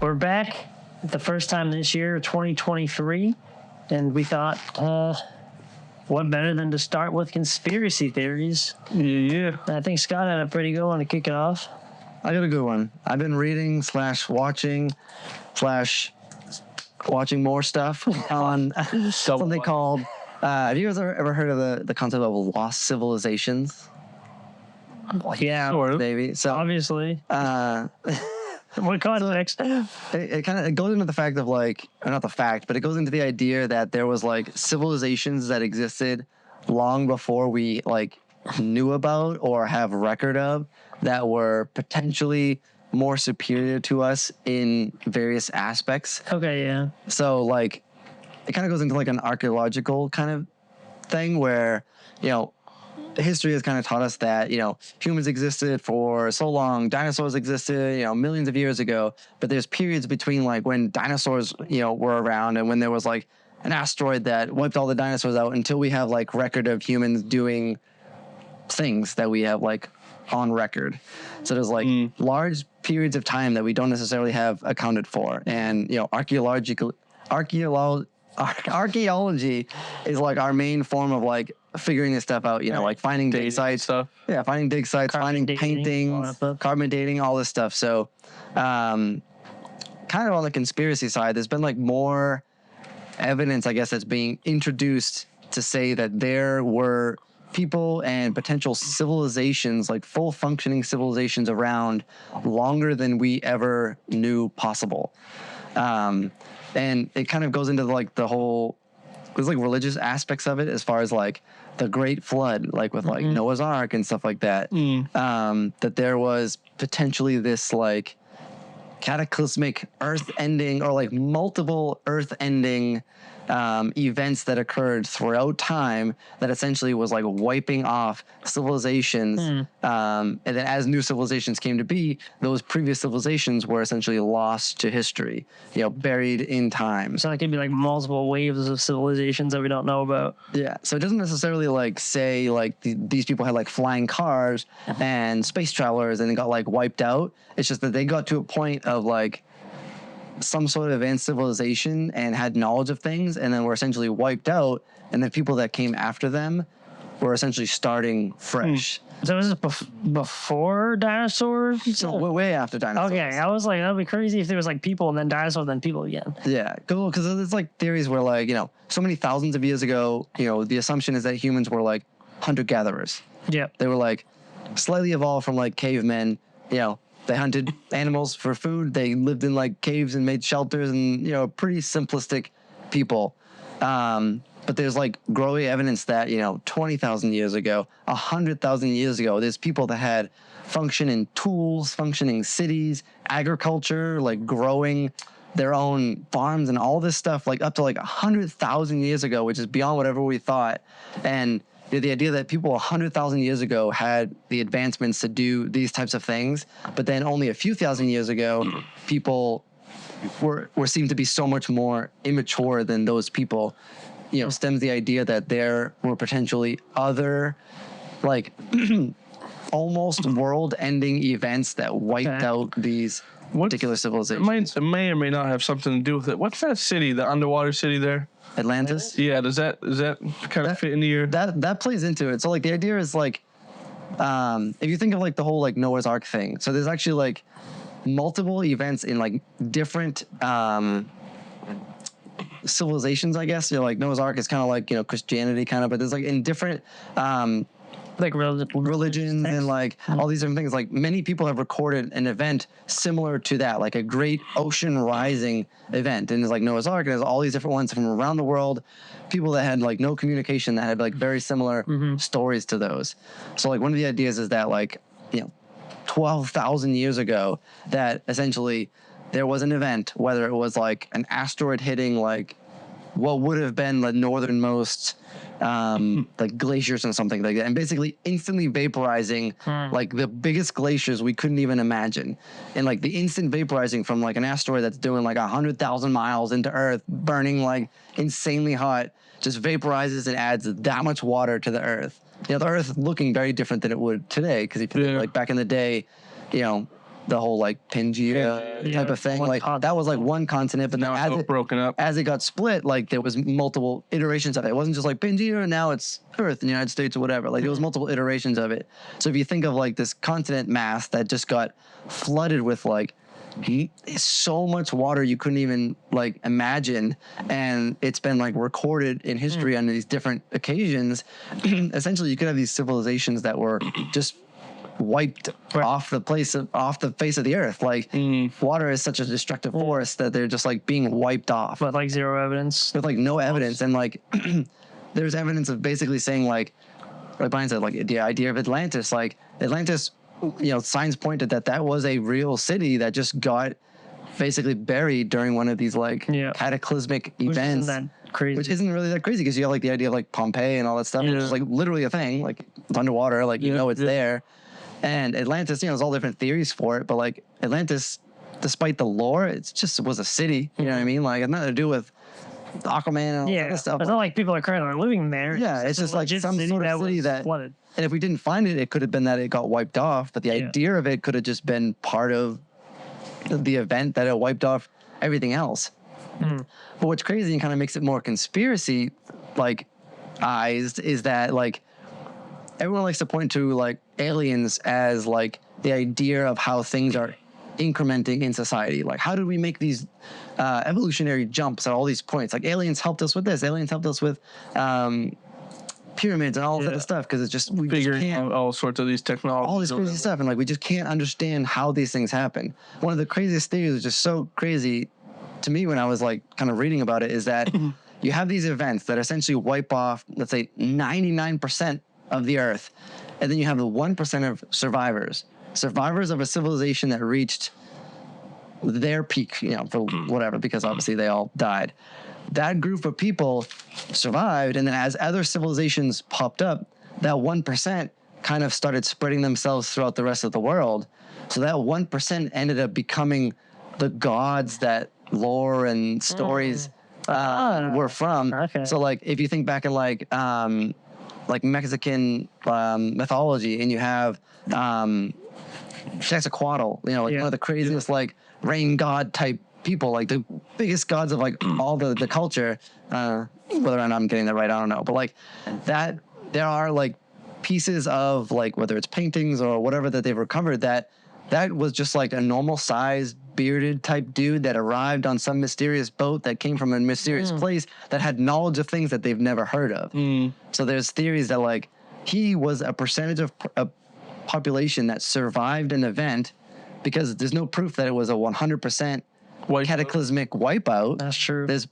We're back the first time this year, 2023, and we thought, what better than to start with conspiracy theories? Yeah. I think Scott had a pretty good one to kick it off. I got a good one. I've been reading / watching more stuff on something called. Have you guys ever heard of the concept of lost civilizations? Yeah, Sort of. Maybe. So obviously. What context? It goes into the fact of like, or not the fact, but it goes into the idea that there was like civilizations that existed long before we like knew about or have record of that were potentially more superior to us in various aspects. Okay, yeah. So like, it kind of goes into like an archaeological kind of thing where, you know, history has kind of taught us that, you know, humans existed for so long, dinosaurs existed, you know, millions of years ago, but there's periods between like when dinosaurs, you know, were around and when there was like an asteroid that wiped all the dinosaurs out until we have like record of humans doing things that we have like on record. So there's like large periods of time that we don't necessarily have accounted for. And, you know, archaeology is like our main form of like figuring this stuff out, you know, like finding dig sites, finding dig sites, finding paintings, carbon dating, all this stuff. So kind of on the conspiracy side, there's been like more evidence, I guess, that's being introduced to say that there were people and potential civilizations, like full functioning civilizations around longer than we ever knew possible. And it kind of goes into like the whole, there's like religious aspects of it as far as like the Great Flood, like with like Noah's Ark and stuff like that. That there was potentially this like cataclysmic earth-ending or like multiple earth-ending events that occurred throughout time that essentially was like wiping off civilizations. And then as new civilizations came to be, those previous civilizations were essentially lost to history, you know, buried in time. So it could be like multiple waves of civilizations that we don't know about. Yeah. So it doesn't necessarily like say like these people had like flying cars and space travelers and they got like wiped out. It's just that they got to a point of like some sort of advanced civilization and had knowledge of things and then were essentially wiped out, and then people that came after them were essentially starting fresh. So was this before dinosaurs? So way after dinosaurs. Okay, I was like, that'd be crazy if there was like people and then dinosaurs, then people again. Yeah, cool, because it's like theories where like, you know, so many thousands of years ago, you know, the assumption is that humans were like hunter-gatherers. Yeah. They were like slightly evolved from like cavemen, you know. They hunted animals for food. They lived in like caves and made shelters and, you know, pretty simplistic people. But there's like growing evidence that, you know, 20,000 years ago, 100,000 years ago, there's people that had functioning tools, functioning cities, agriculture, like growing their own farms and all this stuff, like up to like 100,000 years ago, which is beyond whatever we thought. And you know, the idea that people 100,000 years ago had the advancements to do these types of things, but then only a few thousand years ago, people were seemed to be so much more immature than those people, you know, stems the idea that there were potentially other, like, almost world-ending events that wiped out these particular civilizations. It may or may not have something to do with it. What's that city, the underwater city there? Atlantis? Yeah, does that kind of fit into your... That plays into it. So, like, the idea is, like, if you think of, like, the whole, like, Noah's Ark thing, so there's actually, like, multiple events in, like, different civilizations, I guess. You know, like, Noah's Ark is kind of like, you know, Christianity kind of, but there's, like, in different... like religions and like all these different things. Like many people have recorded an event similar to that, like a great ocean rising event. And it's like Noah's Ark, and there's all these different ones from around the world, people that had like no communication that had like very similar stories to those. So like one of the ideas is that like, you know, 12,000 years ago that essentially there was an event, whether it was like an asteroid hitting like what would have been the northernmost like glaciers or something like that, and basically instantly vaporizing like the biggest glaciers we couldn't even imagine. And like the instant vaporizing from like an asteroid that's doing like 100,000 miles into Earth, burning like insanely hot, just vaporizes and adds that much water to the Earth. You know, the Earth looking very different than it would today, because if you like back in the day, you know, the whole like Pangea type of thing. Like that was like one continent, but now it's broken up. As it got split, like there was multiple iterations of it. It wasn't just like Pangea and now it's Earth in the United States or whatever. Like there was multiple iterations of it. So if you think of like this continent mass that just got flooded with like so much water you couldn't even like imagine, and it's been like recorded in history on these different occasions. Essentially, you could have these civilizations that were just wiped off the face of the earth. Like water is such a destructive force that they're just like being wiped off, but like zero evidence, with like no evidence. And like there's evidence of basically saying like Brian said, like the idea of Atlantis, like Atlantis, you know, signs pointed that was a real city that just got basically buried during one of these like cataclysmic events. Isn't that crazy? Which isn't really that crazy, because you have like the idea of like Pompeii and all that stuff, which is like literally a thing, like it's underwater, like you know it's there. And Atlantis, you know, there's all different theories for it, but like Atlantis, despite the lore, it just was a city. You know what I mean? Like it had nothing to do with Aquaman and all that stuff. It's not like people are currently living there. Yeah, it's just like some sort of city that flooded. And if we didn't find it, it could have been that it got wiped off. But the idea of it could have just been part of the event that it wiped off everything else. But what's crazy and kind of makes it more conspiracy like eyes is that like everyone likes to point to like aliens as like the idea of how things are incrementing in society. Like how did we make these evolutionary jumps at all these points? Like aliens helped us with this. Aliens helped us with pyramids and all of that stuff, because it's just we figuring just can't out all sorts of these technologies, all this crazy stuff, and like we just can't understand how these things happen. One of the craziest theories, which is so crazy to me when I was like kind of reading about it, is that you have these events that essentially wipe off, let's say 99% of the earth, and then you have the 1% of survivors of a civilization that reached their peak, you know, for whatever, because obviously they all died. That group of people survived, and then as other civilizations popped up, that 1% kind of started spreading themselves throughout the rest of the world. So that 1% ended up becoming the gods that lore and stories were from. Okay. So like if you think back in like Mexican mythology, and you have Quetzalcoatl, you know, like one of the craziest like rain god type people, like the biggest gods of like all the culture. Whether or not I'm getting that right, I don't know, but like that, there are like pieces of like whether it's paintings or whatever that they've recovered that was just like a normal sized bearded type dude that arrived on some mysterious boat that came from a mysterious place that had knowledge of things that they've never heard of. So there's theories that like he was a percentage of a population that survived an event, because there's no proof that it was a 100% cataclysmic wipeout. That's true. There's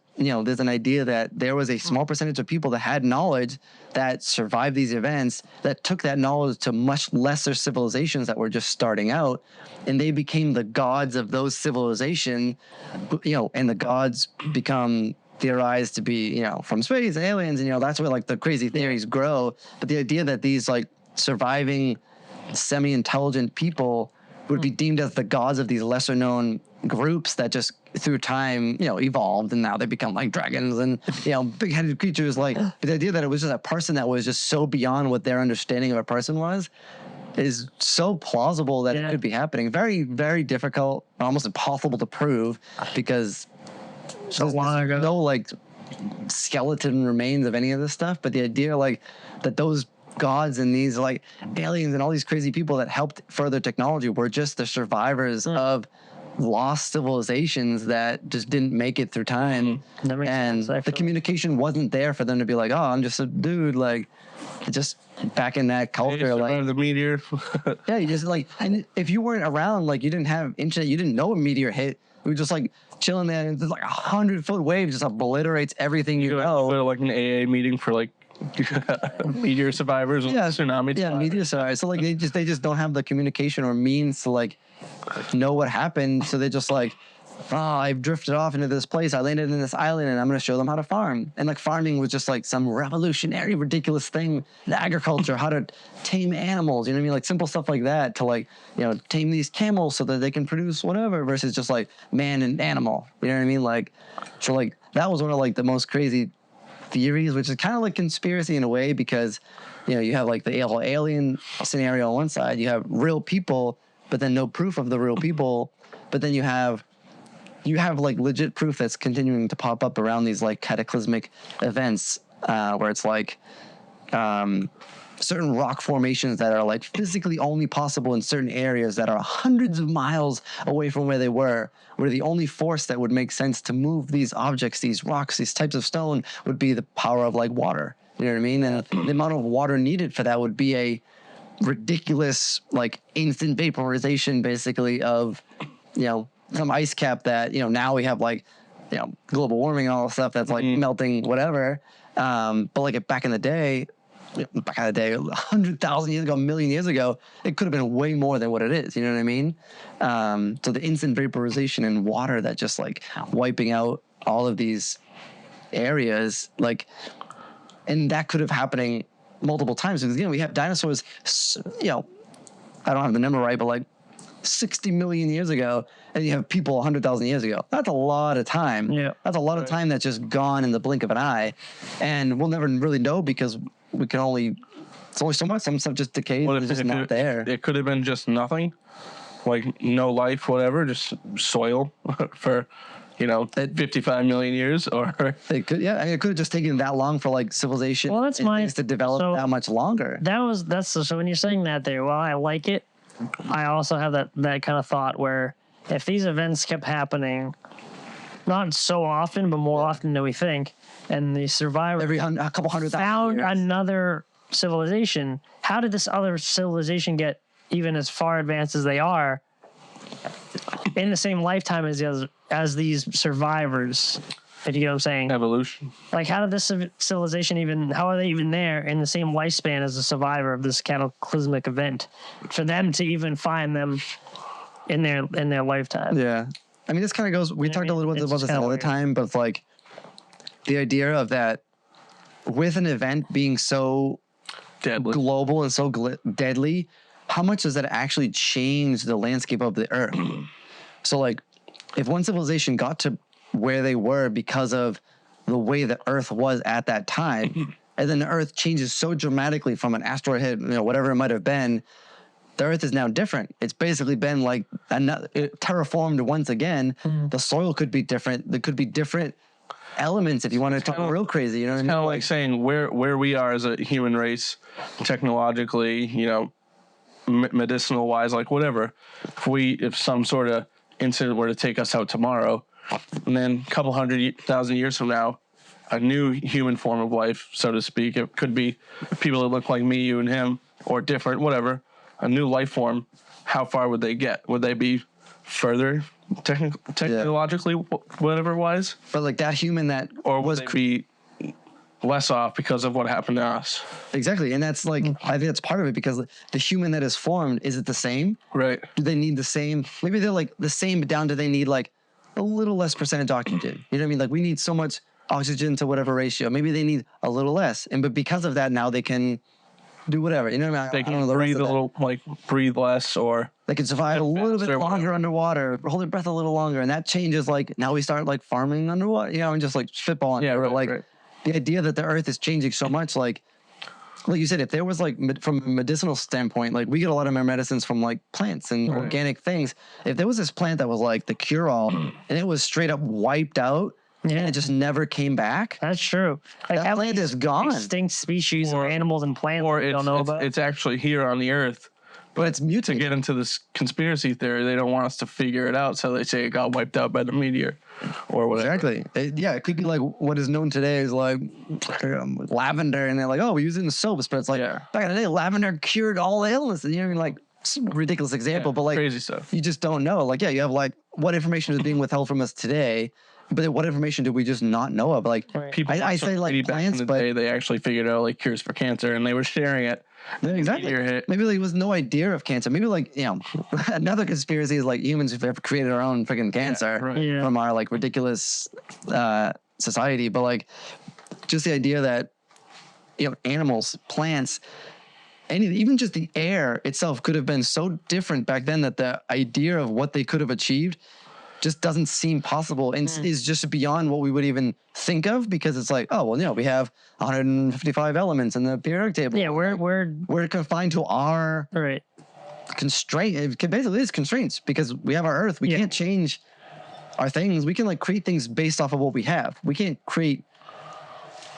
an idea that there was a small percentage of people that had knowledge that survived these events, that took that knowledge to much lesser civilizations that were just starting out, and they became the gods of those civilizations, you know, and the gods become theorized to be, you know, from space, aliens, and, you know, that's where like the crazy theories grow. But the idea that these like surviving semi-intelligent people would be deemed as the gods of these lesser known groups that just through time, you know, evolved, and now they become like dragons and, you know, big-headed creatures. Like the idea that it was just a person that was just so beyond what their understanding of a person was is so plausible that it could be happening. Very, very difficult, almost impossible to prove, because so long ago, no like skeleton remains of any of this stuff. But the idea like that those gods and these like aliens and all these crazy people that helped further technology were just the survivors of lost civilizations that just didn't make it through time. And the communication wasn't there for them to be like, oh, I'm just a dude, like just back in that culture, like the meteor. yeah, you just like, and if you weren't around, like you didn't have internet, you didn't know a meteor hit. We were just like chilling there, and there's like 100-foot wave just obliterates everything you know. Go to like an AA meeting for like meteor survivors, tsunami. Yeah, meteor survivors. So like they just don't have the communication or means to like know what happened. So they're just like, oh, I've drifted off into this place. I landed in this island, and I'm going to show them how to farm. And like farming was just like some revolutionary, ridiculous thing. The agriculture, how to tame animals. You know what I mean? Like simple stuff like that to like, you know, tame these camels so that they can produce whatever, versus just like man and animal. You know what I mean? Like, so like that was one of like the most crazy theories, which is kind of like conspiracy in a way, because, you know, you have like the alien scenario on one side, you have real people, but then no proof of the real people. But then you have like legit proof that's continuing to pop up around these like cataclysmic events, where it's like certain rock formations that are like physically only possible in certain areas that are hundreds of miles away from where they were, where the only force that would make sense to move these objects, these rocks, these types of stone would be the power of like water. You know what I mean? And the amount of water needed for that would be a ridiculous, like instant vaporization basically of, some ice cap that, now we have like, global warming and all the stuff that's like melting whatever. But like back in the day, 100,000 years ago, a million years ago, it could have been way more than what it is. You know what I mean? So the instant vaporization and water that just like wiping out all of these areas, like, and that could have happening multiple times because, we have dinosaurs, I don't have the number right, but like 60 million years ago, and you have people 100,000 years ago. That's a lot of time. Yeah. That's a lot of time that's just gone in the blink of an eye. And we'll never really know because it's only so much. Some stuff just decays. It's just not there. It could have been just nothing, like no life, whatever, just soil for, 55 million years, or it could, yeah. I mean, it could have just taken that long for like civilization. Well, that's to develop that much longer. So when you're saying that there, well, I like it. I also have that kind of thought where if these events kept happening, not so often, but more often than we think, and the survivors every a couple hundred found years. another civilization, how did this other civilization get even as far advanced as they are in the same lifetime as these survivors? If you get what I'm saying? Evolution. Like, how did this civilization how are they even there in the same lifespan as a survivor of this cataclysmic event for them to even find them in their lifetime? Yeah. I mean, this kind of goes, we talked a little bit about this another time, but it's like the idea of that with an event being so global and so deadly, how much does that actually change the landscape of the earth? So like, if one civilization got to where they were because of the way the earth was at that time, and then the earth changes so dramatically from an asteroid hit, whatever it might have been, the earth is now different. It's basically been like terraformed once again. The soil could be different. There could be different elements if you want to talk real crazy. You know what I mean? Kind of like saying where we are as a human race, technologically, medicinal wise, like whatever. If some sort of incident were to take us out tomorrow, and then a couple 100,000 years from now, a new human form of life, so to speak. It could be people that look like me, you, and him, or different, whatever. A new life form. How far would they get? Would they be further technologically, whatever wise? But like that human that or would they be less off because of what happened to us? Exactly, and that's like I think that's part of it because the human that is formed, is it the same? Right. Do they need the same? Maybe they're like the same, but down to they need like a little less percentage oxygen. You know what I mean? Like we need so much oxygen to whatever ratio. Maybe they need a little less, but because of that, now they can do whatever. You know what I mean? They can breathe a little, breathe less, or they can survive a little bit longer underwater, hold their breath a little longer, and that changes. Like now we start like farming underwater, and just like spitballing. Yeah, right. The idea that the earth is changing so much, like you said, if there was like from a medicinal standpoint, like we get a lot of our medicines from like plants and organic things. If there was this plant that was like the cure all and it was straight up wiped out and it just never came back. That's true. Like that plant is gone. Extinct species of animals and plants we don't know about. It's actually here on the earth. But it's mutated. To get into this conspiracy theory, they don't want us to figure it out, so they say it got wiped out by the meteor or whatever. Exactly. It could be like what is known today is like lavender, and they're like, oh, we use it in soaps, but it's like back in the day, lavender cured all illnesses. You know what I mean? Like, it's a ridiculous example, but like crazy stuff. You just don't know. Like, you have like what information is being withheld from us today, but what information did we just not know of? Like, people, I say like plants, but they actually figured out like cures for cancer, and they were sharing it. Yeah, exactly. Maybe there was no idea of cancer. Maybe like another conspiracy is like humans have created our own freaking cancer from our like ridiculous society. But like just the idea that animals, plants, even just the air itself could have been so different back then that the idea of what they could have achieved just doesn't seem possible and is just beyond what we would even think of, because it's like, oh, well, we have 155 elements in the periodic table. Yeah, we're confined to our constraint. It basically is constraints because we have our Earth. We can't change our things. We can like create things based off of what we have. We can't create.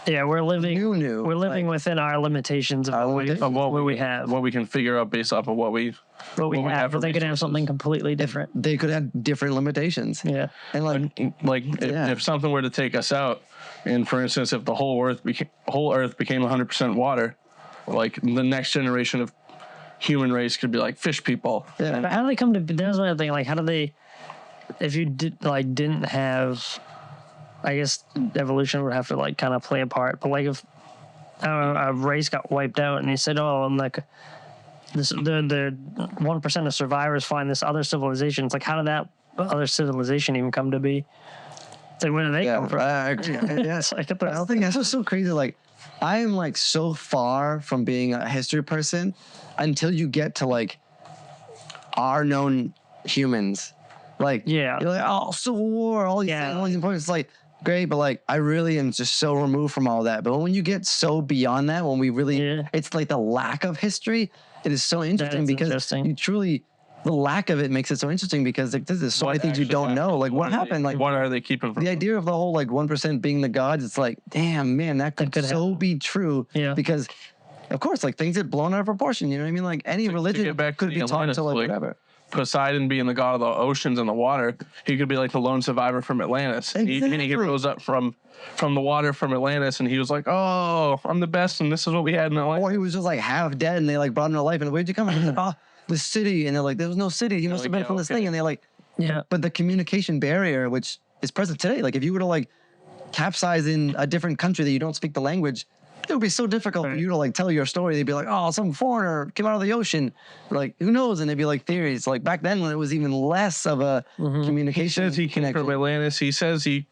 Yeah, we're living. We're living like, within our limitations of what we have, what we can figure out based off of what we have. But they could have something completely different. They could have different limitations. Yeah, and if something were to take us out, and for instance, if the whole Earth became 100% water, like the next generation of human race could be like fish people. Yeah. But how do they come to? That's one thing. Like, how do they? If you didn't have, I guess evolution would have to like kind of play a part. But like if a race got wiped out and they said, oh, and like this, the 1% of survivors find this other civilization. It's like, how did that other civilization even come to be? It's like, where do they come from? Yes, I don't think that's what's so crazy. Like, I am like so far from being a history person until you get to like our known humans. Like, you're like, oh, Civil War, all these things, all these important. It's like, great, but like, I really am just so removed from all that. But when you get so beyond that, when we really, it's like the lack of history, it is so interesting because you truly, the lack of it makes it so interesting because like, there's so many things you don't know. Like, what happened? Like, what are they keeping from? The idea of the whole like 1% being the gods, it's like, damn, man, that could so be true. Yeah. Because, of course, like things get blown out of proportion. You know what I mean? Like any religion could be taught to like whatever. Poseidon being the god of the oceans and the water, he could be like the lone survivor from Atlantis. Exactly. And he rose up from the water from Atlantis, and he was like, "Oh, I'm the best, and this is what we had in Atlantis." Or he was just like half dead, and they like brought him to life. And where'd you come from? He's like, "Oh, the city." And they're like, "There was no city. You must have been from this thing." And they're like, "Yeah." But the communication barrier, which is present today, like if you were to like capsize in a different country that you don't speak the language, it would be so difficult for you to like tell your story. They'd be like, oh, some foreigner came out of the ocean. Like, who knows? And they'd be like theories. Like back then when it was even less of a communication. He says he came from Atlantis. He says he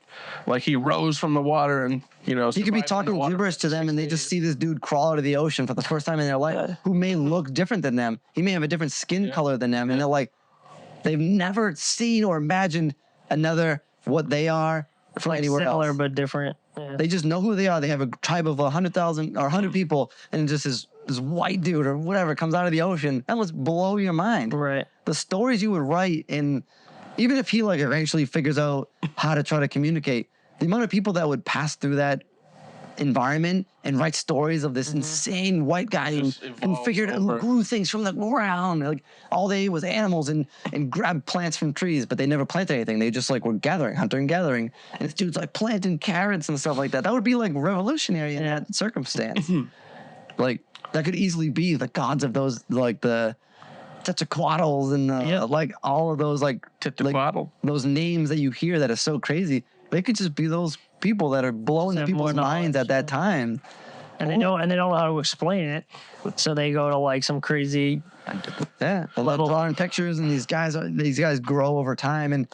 rose from the water and, you know. He could be talking gibberish to them and they just see this dude crawl out of the ocean for the first time in their life who may look different than them. He may have a different skin color than them. And they're like, they've never seen or imagined another what they are from like anywhere similar else. But different. Yeah. They just know who they are. They have a tribe of 100,000 or 100 people, and just this white dude or whatever comes out of the ocean. That must blow your mind. Right. The stories you would write, and even if he like eventually figures out how to try to communicate, the amount of people that would pass through that environment and write stories of this insane white guy who figured out who grew things from the ground. Like all they ate was animals and grabbed plants from trees, but they never planted anything. They just like were hunting and gathering. And this dude's like planting carrots and stuff like that. That would be like revolutionary in that circumstance. Like that could easily be the gods of those, like the Quetzalcoatl's and like all of those like those names that you hear that are so crazy. They could just be those people that are blowing the people's minds at that time. And they don't know how to explain it. So they go to like some crazy drawing pictures, and these guys grow over time. And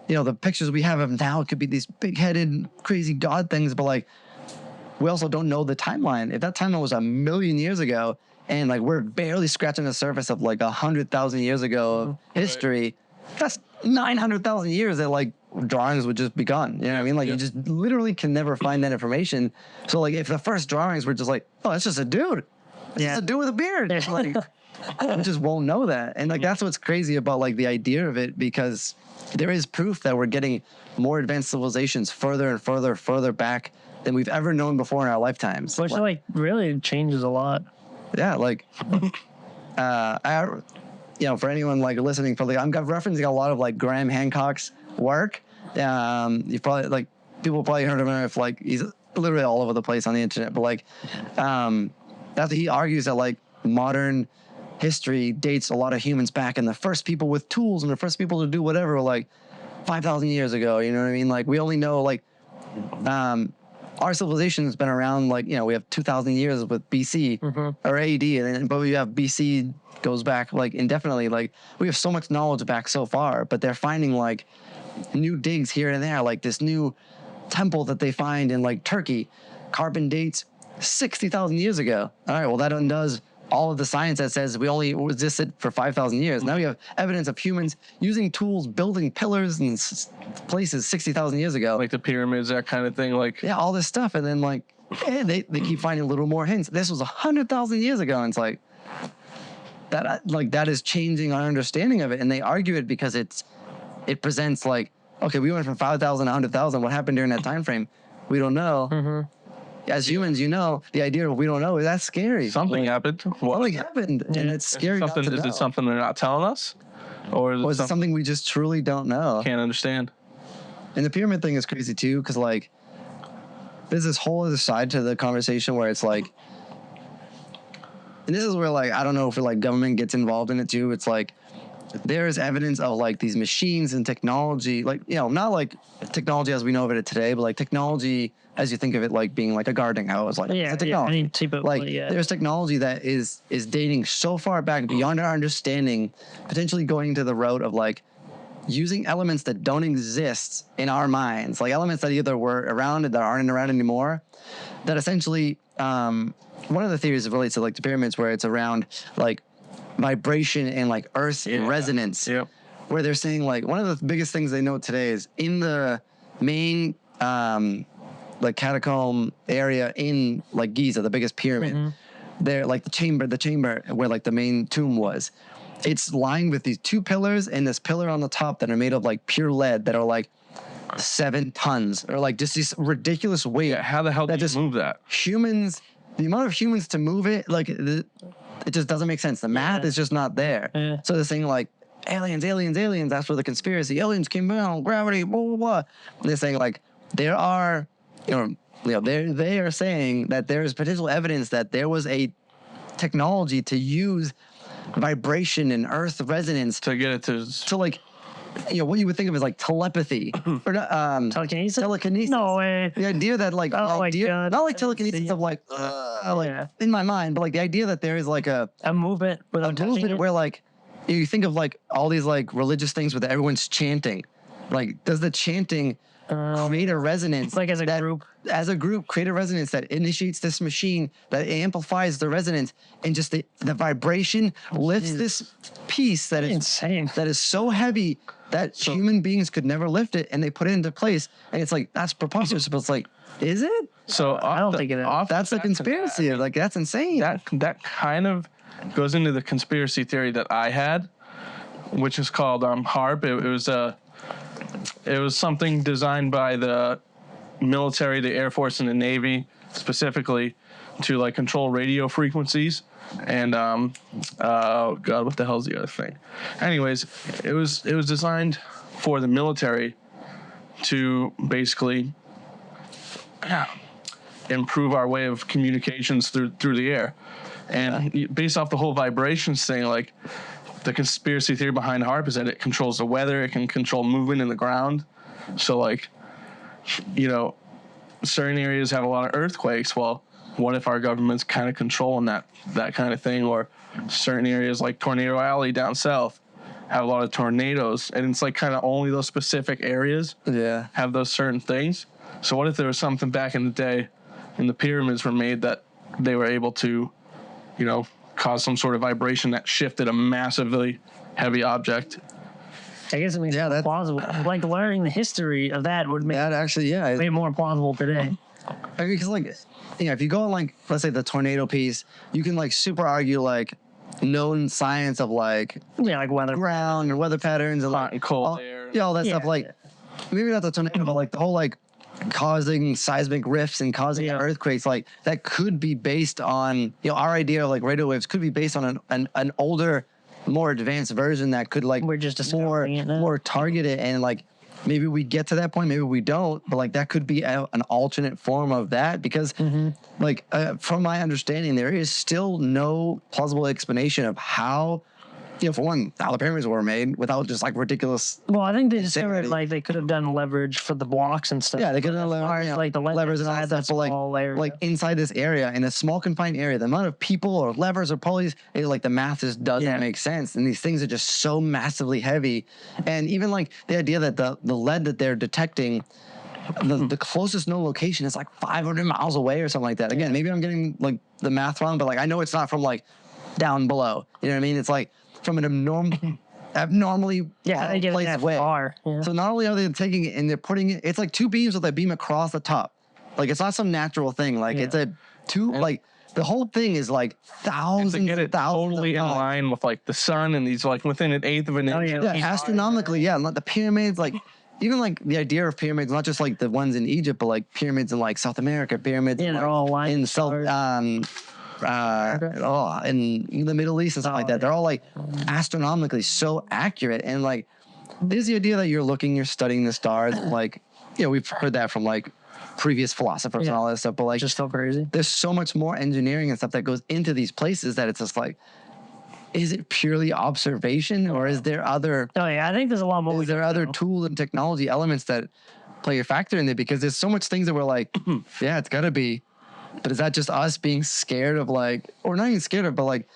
you know, the pictures we have of now could be these big-headed, crazy god things, but like we also don't know the timeline. If that timeline was 1 million years ago, and like we're barely scratching the surface of like 100,000 years ago of history, that's 900,000 years that like drawings would just be gone. You know what I mean? Like you just literally can never find that information. So like if the first drawings were just like, oh, it's just a dude. It's just a dude with a beard. Like we just won't know that. And like that's what's crazy about like the idea of it, because there is proof that we're getting more advanced civilizations further and further back than we've ever known before in our lifetimes. Which like really changes a lot. Yeah, like for anyone like listening, probably I'm referencing a lot of like Graham Hancock's work. You've probably like people probably heard of him if like he's literally all over the place on the internet. But like after he argues that like modern history dates a lot of humans back, and the first people with tools and the first people to do whatever were like 5,000 years ago. You know what I mean? Like we only know like our civilization has been around like, you know, we have 2,000 years with BC or AD, but we have BC goes back like indefinitely. Like we have so much knowledge back so far, but they're finding like new digs here and there, like this new temple that they find in like Turkey, carbon dates 60,000 years ago. All right, well that undoes all of the science that says we only existed for 5,000 years. Now we have evidence of humans using tools, building pillars and places 60,000 years ago. Like the pyramids, that kind of thing. Like all this stuff. And then like, they keep finding little more hints. This was 100,000 years ago. And it's like, that is changing our understanding of it, and they argue it because it presents like, okay, we went from 5,000 to 100,000. What happened during that time frame? We don't know. Mm-hmm. As humans, the idea of we don't know, that's scary. Something happened. Something happened, and it's scary. Is it something they're not telling us, or is it something we just truly don't know? Can't understand. And the pyramid thing is crazy too, because like there's this whole other side to the conversation where it's like, and this is where like I don't know if like government gets involved in it too. It's like there is evidence of like these machines and technology, like not like technology as we know of it today, but like technology as you think of it, like being like a gardening house, like technology. Any type of, there's technology that is dating so far back beyond our understanding, potentially going to the route of like using elements that don't exist in our minds, like elements that either were around and that aren't around anymore. That essentially, one of the theories relates to like the pyramids, where it's around like vibration and like earth resonance. Yep. Where they're saying like one of the biggest things they know today is in the main like catacomb area in like Giza, the biggest pyramid. Mm-hmm. There, like the chamber where like the main tomb was. It's lined with these two pillars and this pillar on the top that are made of like pure lead that are like 7 tons, or like just this ridiculous weight. Yeah, how the hell did you move that? The amount of humans to move it, like it just doesn't make sense. The math is just not there. Yeah. So this thing like aliens, that's where the conspiracy, aliens came down, gravity, blah, blah, blah. And they're saying like there are, they are saying that there is potential evidence that there was a technology to use vibration and earth resonance to get it to like what you would think of as like telepathy or telekinesis. No way. The idea that like not like telekinesis of like in my mind, but like the idea that there is like a movement where like you think of like all these like religious things where everyone's chanting. Like, does the chanting create a resonance? Like as a group, create a resonance that initiates this machine that amplifies the resonance, and just the vibration lifts this piece that is insane. That is so heavy that human beings could never lift it, and they put it into place, and it's like that's preposterous. But it's like, is it? So I don't think it is. That's a conspiracy. Like that's insane. That kind of goes into the conspiracy theory that I had, which is called HARP. It was something designed by the military, the Air Force, and the Navy specifically to like control radio frequencies. And oh god, what the hell's the other thing? Anyways, it was designed for the military to basically improve our way of communications through the air. And based off the whole vibrations thing, like the conspiracy theory behind HARP is that it controls the weather, it can control movement in the ground. So like, certain areas have a lot of earthquakes. Well, what if our government's kind of controlling that kind of thing? Or certain areas like Tornado Alley down south have a lot of tornadoes, and it's like kind of only those specific areas have those certain things. So what if there was something back in the day when the pyramids were made that they were able to, cause some sort of vibration that shifted a massively heavy object? I guess it makes it plausible. Like learning the history of that would make that actually way more plausible today. Because like, if you go on like, let's say the tornado piece, you can like super argue like known science of like like weather, ground and weather patterns and hot and cold air, all that stuff. Like maybe not the tornado, but like the whole like causing seismic rifts and causing earthquakes, like that could be based on our idea of like radio waves could be based on an older, more advanced version that could like we're just more targeted, and like maybe we get to that point, maybe we don't, but like that could be an alternate form of that, because like from my understanding there is still no plausible explanation of how for one, how the pyramids were made without just like ridiculous. Well, I think they discovered like they could have done leverage for the blocks and stuff. Yeah, they could have done like the levers and all that stuff. But like inside this area, in a small confined area, the amount of people or levers or pulleys, like the math just doesn't make sense. And these things are just so massively heavy. And even like the idea that the lead that they're detecting, the closest known location is like 500 miles away or something like that. Again, maybe I'm getting like the math wrong, but like I know it's not from like down below. You know what I mean? It's like from an abnormally placed way. Far. Yeah. So not only are they taking it and they're putting it, it's like two beams with a beam across the top. Like it's not some natural thing. Like it's a two, like the whole thing is like thousands to get it totally in line with like the sun and these like within an eighth of an inch. Yeah, astronomically, yeah. Like the pyramids, like even like the idea of pyramids, not just like the ones in Egypt, but like pyramids in like South America, pyramids they're all aligned in South in the Middle East and stuff like that. They're all like astronomically so accurate, and like there's the idea that you're studying the stars, like we've heard that from like previous philosophers and all that stuff, but like just so crazy. There's so much more engineering and stuff that goes into these places that it's just like, is it purely observation or is there other? Oh yeah, I think there's a lot more. Is there other tool and technology elements that play a factor in it? Because there's so much things that we're like, yeah, it's gotta be, but is that just us being scared of like, or not even scared of, but like,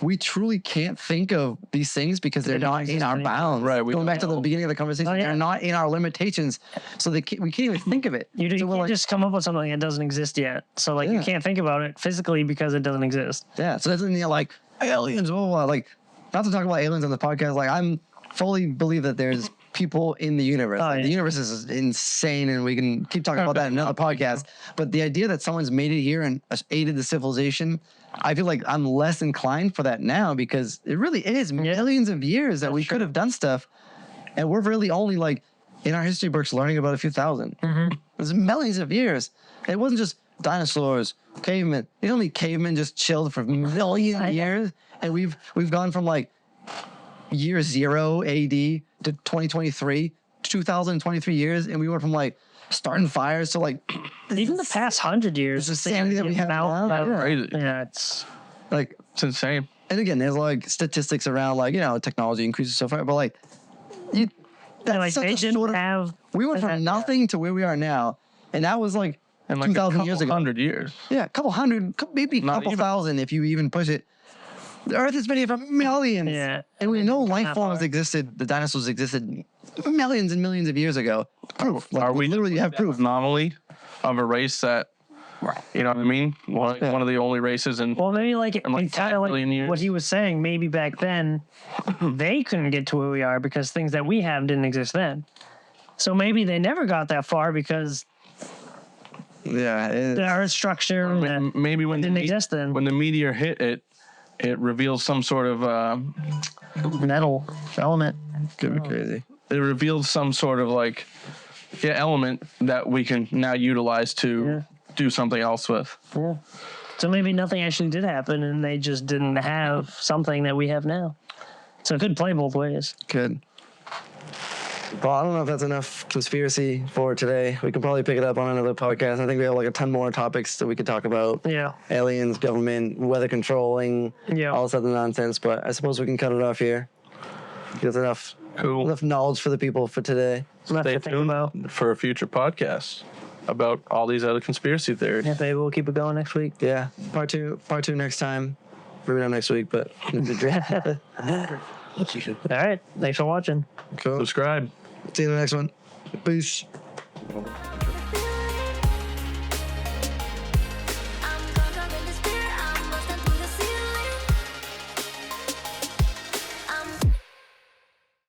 we truly can't think of these things because they're not in our bounds. Right. Going back to the beginning of the conversation, they're not in our limitations, so we can't even think of it. You can't just come up with something that doesn't exist yet. So like you can't think about it physically because it doesn't exist. Yeah. So that's like aliens. Like not to talk about aliens on the podcast. Like I'm fully believe that there's people in the universe. The universe is insane, and we can keep talking about that in another podcast. But the idea that someone's made it here and aided the civilization, I feel like I'm less inclined for that now because it really is millions of years that we could have done stuff, and we're really only like in our history books learning about a few thousand. There's millions of years. It wasn't just dinosaurs, cavemen. You know how many cavemen just chilled for millions of years, and we've gone from like year 0 AD to 2023, 2023 years, and we went from like starting fires to like even the past 100 years. The sanity that we have now. Crazy. Yeah, it's insane. And again, there's like statistics around like technology increases so far, but like they didn't have. We went from nothing to where we are now, and that was like in like 2,000 years ago. 100 years. Yeah, a couple hundred, maybe a couple thousand if you even push it. The Earth is made up of millions. Yeah. And we know life forms existed, the dinosaurs existed millions and millions of years ago. Proof. Like, Are we literally have proof. Anomaly of a race that, you know what I mean? One of the only races in. Well, maybe like kind of like what he was saying, maybe back then they couldn't get to where we are because things that we have didn't exist then. So maybe they never got that far because the Earth structure maybe when didn't exist then. When the meteor hit it reveals some sort of metal element. Could be crazy. It reveals some sort of like element that we can now utilize to do something else with. Yeah. So maybe nothing actually did happen and they just didn't have something that we have now. So it could play both ways. Could. Well, I don't know if that's enough conspiracy for today. We can probably pick it up on another podcast. I think we have like a ton more topics that we could talk about. Yeah. Aliens, government, weather controlling, all this other nonsense. But I suppose we can cut it off here. There's enough knowledge for the people for today. Stay tuned for a future podcast about all these other conspiracy theories. Yeah, maybe we'll keep it going next week. Yeah. Part two next time. Maybe not next week, but all right. Thanks for watching. Cool. Subscribe. See you in the next one. Peace.